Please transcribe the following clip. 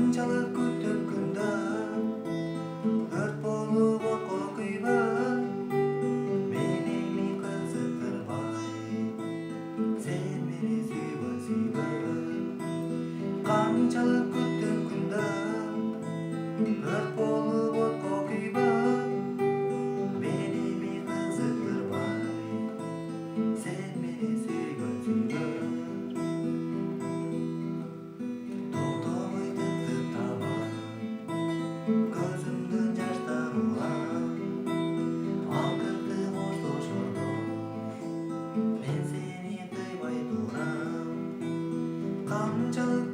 Канчалык күттүм күндө өрт болуп отко күйбөй, мени ми кызыктырбай, сен мени сүйбөй сүйбөй. Канчалык күттүм күндө өрт болуп отко күйбөй, мени ми кызыктырбай, сен мени сүйбөй сүйбөй. Көзүмдөн жаштар улам, акыркы коштошордо мен сени тыйбай турам. Канчалык